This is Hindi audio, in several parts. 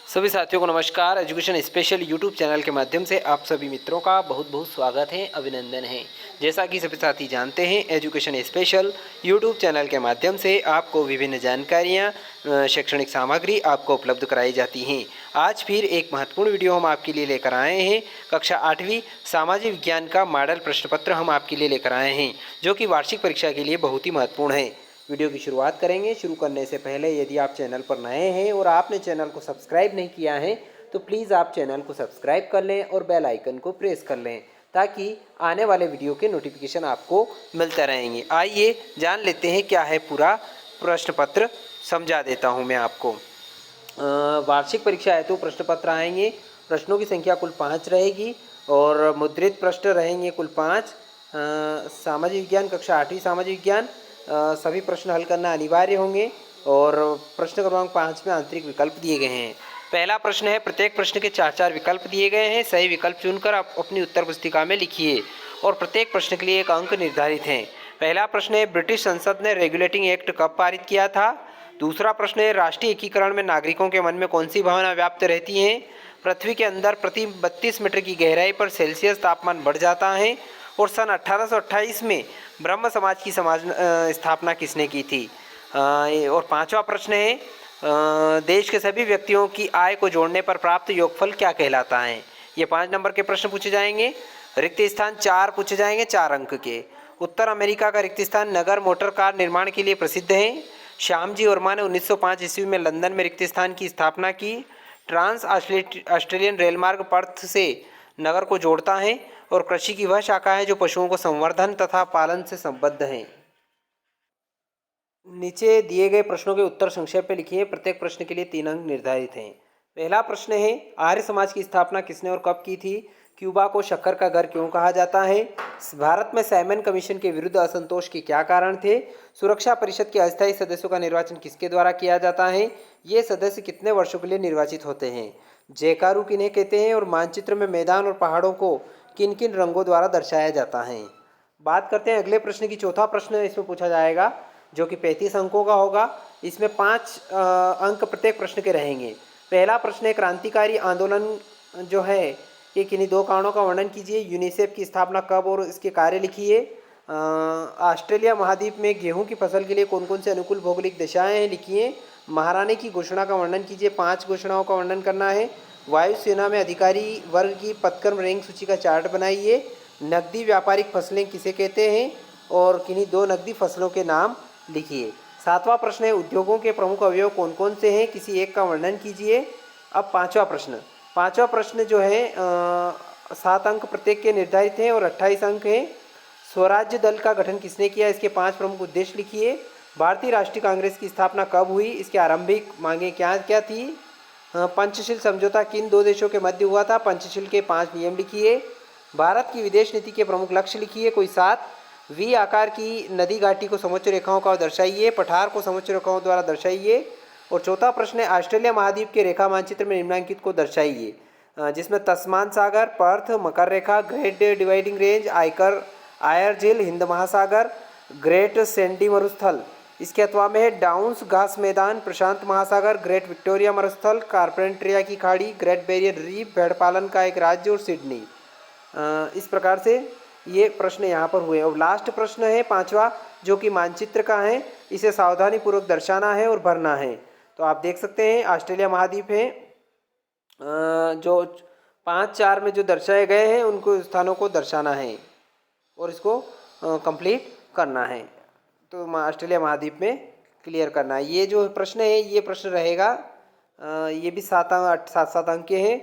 सभी साथियों को नमस्कार। एजुकेशन स्पेशल यूट्यूब चैनल के माध्यम से आप सभी मित्रों का बहुत बहुत स्वागत है, अभिनंदन है। जैसा कि सभी साथी जानते हैं, एजुकेशन स्पेशल यूट्यूब चैनल के माध्यम से आपको विभिन्न जानकारियाँ, शैक्षणिक सामग्री आपको उपलब्ध कराई जाती हैं। आज फिर एक महत्वपूर्ण वीडियो हम आपके लिए लेकर आए हैं। कक्षा 8वीं सामाजिक विज्ञान का मॉडल प्रश्न पत्र हम आपके लिए लेकर आए हैं, जो कि वार्षिक परीक्षा के लिए बहुत ही महत्वपूर्ण है। वीडियो की शुरुआत करेंगे। शुरू करने से पहले यदि आप चैनल पर नए हैं और आपने चैनल को सब्सक्राइब नहीं किया है तो प्लीज़ आप चैनल को सब्सक्राइब कर लें और बेल आइकन को प्रेस कर लें, ताकि आने वाले वीडियो के नोटिफिकेशन आपको मिलते रहेंगे। आइए जान लेते हैं क्या है पूरा प्रश्न पत्र। समझा देता हूं मैं आपको। वार्षिक परीक्षा है तो प्रश्न पत्र आएंगे। प्रश्नों की संख्या कुल 5 रहेगी और मुद्रित प्रश्न रहेंगे कुल 5। सामाजिक विज्ञान, कक्षा 8वीं सामाजिक विज्ञान, सभी प्रश्न हल करना अनिवार्य होंगे। और प्रश्न क्रमांक 5 में आंतरिक विकल्प दिए गए हैं। पहला प्रश्न है, प्रत्येक प्रश्न के 4 विकल्प दिए गए हैं। सही विकल्प चुनकर आप अपनी उत्तर पुस्तिका में लिखिए और प्रत्येक प्रश्न के लिए 1 अंक निर्धारित है। पहला प्रश्न है, ब्रिटिश संसद ने रेगुलेटिंग एक्ट कब पारित किया था। दूसरा प्रश्न है, राष्ट्रीय एकीकरण में नागरिकों के मन में कौन सी भावना व्याप्त रहती है। पृथ्वी के अंदर प्रति 32 मीटर की गहराई पर सेल्सियस तापमान बढ़ जाता है। और सन 1828 में ब्रह्म समाज की स्थापना किसने की थी। और 5वां प्रश्न है, देश के सभी व्यक्तियों की आय को जोड़ने पर प्राप्त योगफल क्या कहलाता है। ये 5 नंबर के प्रश्न पूछे जाएंगे। रिक्त स्थान 4 पूछे जाएंगे, 4 अंक के। उत्तर अमेरिका का रिक्त स्थान नगर मोटर कार निर्माण के लिए प्रसिद्ध है। श्यामजी वर्मा ने 1905 ईस्वी में लंदन में रिक्त स्थान की स्थापना की। ट्रांस ऑस्ट्रेलियन रेलमार्ग पर्थ से नगर को जोड़ता है और कृषि की वह शाखा है जो पशुओं को संवर्धन तथा पालन से संबद्ध है। नीचे दिए गए प्रश्नों के उत्तर संक्षेप में लिखिए। प्रत्येक प्रश्न के लिए 3 अंक निर्धारित हैं। पहला प्रश्न है, आर्य समाज की स्थापना किसने और कब की थी। क्यूबा को शक्कर का घर क्यों कहा जाता है। भारत में साइमन कमीशन के विरुद्ध असंतोष के क्या कारण थे। सुरक्षा परिषद के अस्थायी सदस्यों का निर्वाचन किसके द्वारा किया जाता है। ये सदस्य कितने वर्षों के लिए निर्वाचित होते हैं। जयकारू किन्हें कहते हैं और मानचित्र में मैदान और पहाड़ों को किन किन रंगों द्वारा दर्शाया जाता है। बात करते हैं अगले प्रश्न की। चौथा प्रश्न इसमें पूछा जाएगा, जो कि 35 अंकों का होगा। इसमें 5 अंक प्रत्येक प्रश्न के रहेंगे। पहला प्रश्न है, क्रांतिकारी आंदोलन जो है ये किन्हीं 2 कारणों का वर्णन कीजिए। यूनिसेफ की स्थापना कब और इसके कार्य लिखिए। ऑस्ट्रेलिया महाद्वीप में गेहूं की फसल के लिए कौन कौन से अनुकूल भौगोलिक दशाएं हैं, लिखिए। महारानी की घोषणा का वर्णन कीजिए। 5 घोषणाओं का वर्णन करना है। वायुसेना में अधिकारी वर्ग की पदक्रम रैंक सूची का चार्ट बनाइए। नकदी व्यापारिक फसलें किसे कहते हैं और किन्हीं 2 नकदी फसलों के नाम लिखिए। 7वां प्रश्न है, उद्योगों के प्रमुख अवयव कौन कौन से हैं, किसी एक का वर्णन कीजिए। अब 5वां प्रश्न जो है 7 अंक प्रत्येक के निर्धारित हैं और 28 अंक हैं। स्वराज्य दल का गठन किसने किया, इसके 5 प्रमुख उद्देश्य लिखिए। भारतीय राष्ट्रीय कांग्रेस की स्थापना कब हुई, इसकी आरंभिक मांगें क्या क्या थी। पंचशील समझौता किन 2 देशों के मध्य हुआ था। पंचशील के 5 नियम लिखिए। भारत की विदेश नीति के प्रमुख लक्ष्य लिखिए, कोई 7। वी आकार की नदी घाटी को समोच्च रेखाओं का दर्शाइए। पठार को समोच्च रेखाओं द्वारा दर्शाइए। और चौथा प्रश्न है, ऑस्ट्रेलिया महाद्वीप के रेखा मानचित्र में निम्नलिखित को दर्शाइए, जिसमें तस्मान सागर, पर्थ, मकर रेखा, ग्रेट डिवाइडिंग रेंज, आयर झील, हिंद महासागर, ग्रेट सैंडी मरुस्थल, इसके अथवा में है डाउन्स घास मैदान, प्रशांत महासागर, ग्रेट विक्टोरिया मरुस्थल, कारपेंट्रिया की खाड़ी, ग्रेट बैरियर रीफ, भेड़ पालन का एक राज्य और सिडनी। इस प्रकार से ये प्रश्न यहाँ पर हुए। और लास्ट प्रश्न है 5वां, जो कि मानचित्र का है। इसे सावधानी पूर्वक दर्शाना है और भरना है। तो आप देख सकते हैं ऑस्ट्रेलिया महाद्वीप है, जो 5-4 में जो दर्शाए गए हैं उनको स्थानों को दर्शाना है और इसको कंप्लीट करना है। तो ऑस्ट्रेलिया महाद्वीप में क्लियर करना है। ये जो प्रश्न है ये प्रश्न रहेगा, ये भी 7 अंक के हैं।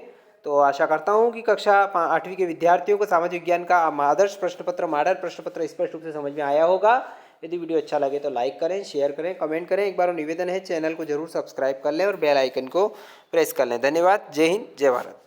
तो आशा करता हूँ कि कक्षा 8वीं के विद्यार्थियों को सामाजिक विज्ञान का आदर्श प्रश्न पत्र, मॉडल प्रश्न पत्र स्पष्ट रूप से समझ में आया होगा। यदि वीडियो अच्छा लगे तो लाइक करें, शेयर करें, कमेंट करें। एक बार निवेदन है, चैनल को जरूर सब्सक्राइब कर लें और बेल आइकन को प्रेस कर लें। धन्यवाद। जय हिंद, जय भारत।